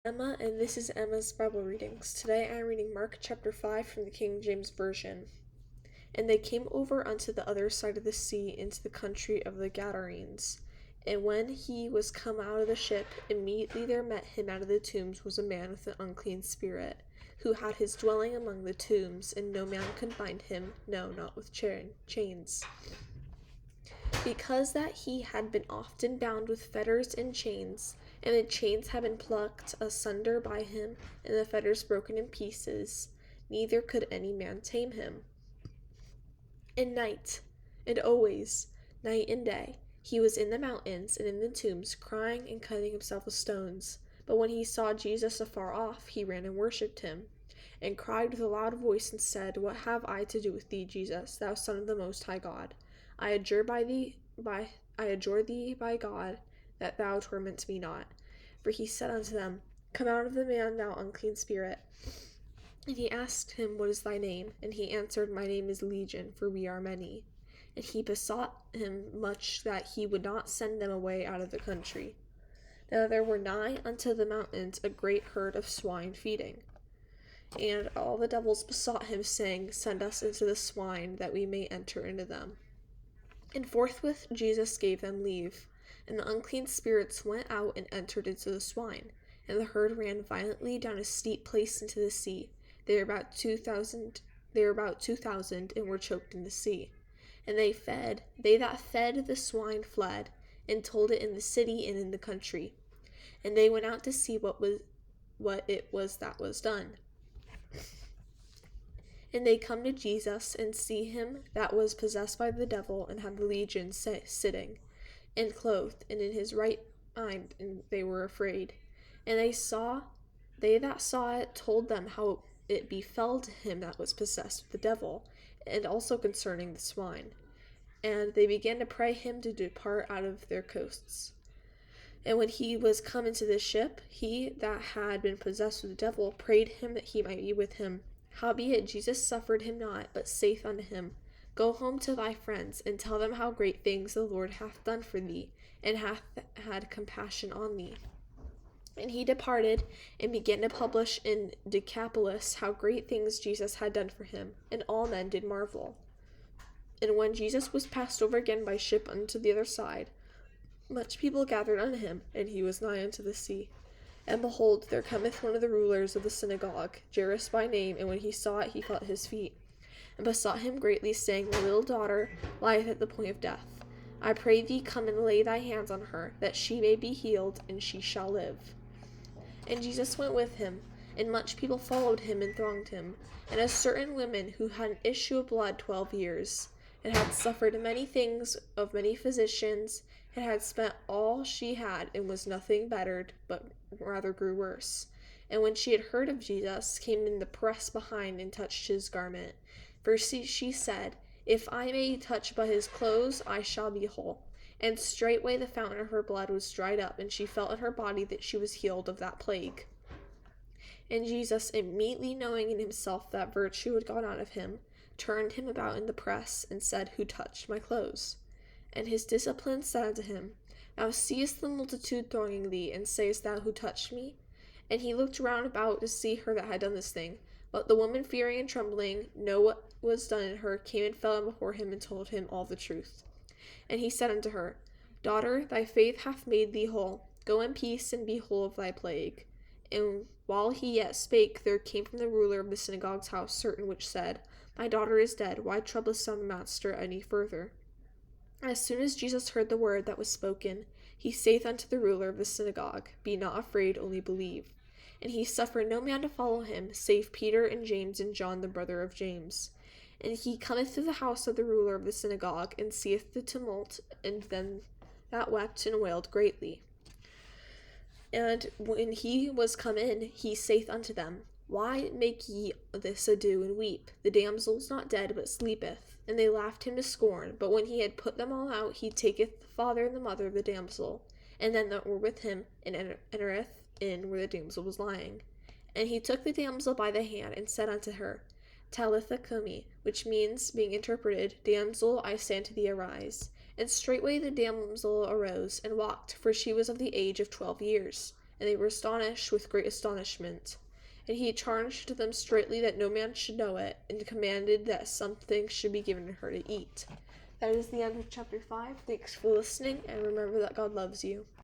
Emma, and this is Emma's Bible readings. Today I am reading Mark chapter 5 from the King James Version. And they came over unto the other side of the sea into the country of the Gadarenes. And when he was come out of the ship, immediately there met him out of the tombs was a man with an unclean spirit, who had his dwelling among the tombs, and no man could bind him, no, not with chains. Because that he had been often bound with fetters and chains, and the chains had been plucked asunder by him, and the fetters broken in pieces, neither could any man tame him. And night, and always, night and day, he was in the mountains and in the tombs, crying and cutting himself with stones. But when he saw Jesus afar off, he ran and worshipped him, and cried with a loud voice, and said, What have I to do with thee, Jesus, thou Son of the Most High God? I adjure thee by God, that thou torment me not. For he said unto them, Come out of the man, thou unclean spirit. And he asked him, What is thy name? And he answered, My name is Legion, for we are many. And he besought him much that he would not send them away out of the country. Now there were nigh unto the mountains a great herd of swine feeding. And all the devils besought him, saying, Send us into the swine, that we may enter into them. And forthwith Jesus gave them leave. And the unclean spirits went out and entered into the swine. And the herd ran violently down a steep place into the sea. They were about 2,000, and were choked in the sea. And they that fed the swine fled, and told it in the city and in the country. And they went out to see what it was that was done. And they come to Jesus, and see him that was possessed by the devil, and had the legion sitting, and clothed, and in his right mind, and they were afraid. And they that saw it told them how it befell to him that was possessed with the devil, and also concerning the swine. And they began to pray him to depart out of their coasts. And when he was come into the ship, he that had been possessed with the devil prayed him that he might be with him. Howbeit Jesus suffered him not, but saith unto him, Go home to thy friends, and tell them how great things the Lord hath done for thee, and hath had compassion on thee. And he departed, and began to publish in Decapolis how great things Jesus had done for him, and all men did marvel. And when Jesus was passed over again by ship unto the other side, much people gathered unto him, and he was nigh unto the sea. And behold, there cometh one of the rulers of the synagogue, Jairus by name, and when he saw it, he fell at his feet, and besought him greatly, saying, My little daughter lieth at the point of death. I pray thee, come and lay thy hands on her, that she may be healed, and she shall live. And Jesus went with him, and much people followed him and thronged him. And a certain woman who had an issue of blood 12 years, and had suffered many things of many physicians, and had spent all she had, and was nothing bettered, but rather grew worse. And when she had heard of Jesus, came in the press behind, and touched his garment. For she said, If I may touch but his clothes, I shall be whole. And straightway the fountain of her blood was dried up, and she felt in her body that she was healed of that plague. And Jesus, immediately knowing in himself that virtue had gone out of him, turned him about in the press, and said, Who touched my clothes? And his disciples said unto him, Thou seest the multitude thronging thee, and sayest thou, Who touched me? And he looked round about to see her that had done this thing. But the woman, fearing and trembling, know what was done in her, came and fell before him, and told him all the truth. And he said unto her, Daughter, thy faith hath made thee whole. Go in peace, and be whole of thy plague. And while he yet spake, there came from the ruler of the synagogue's house certain which said, My daughter is dead, why troublest thou the master any further? As soon as Jesus heard the word that was spoken, he saith unto the ruler of the synagogue, Be not afraid, only believe. And he suffered no man to follow him, save Peter and James and John the brother of James. And he cometh to the house of the ruler of the synagogue, and seeth the tumult, and them that wept and wailed greatly. And when he was come in, he saith unto them, Why make ye this ado and weep? The damsel is not dead, but sleepeth. And they laughed him to scorn. But when he had put them all out, he taketh the father and the mother of the damsel, and them that were with him, and entereth in where the damsel was lying. And he took the damsel by the hand, and said unto her, Talitha cumi, which means, being interpreted, Damsel, I say unto thee, arise. And straightway the damsel arose, and walked, for she was of the age of 12 years. and they were astonished with great astonishment. And he charged them straitly that no man should know it, and commanded that something should be given her to eat. That is the end of chapter 5. Thanks for listening, and remember that God loves you.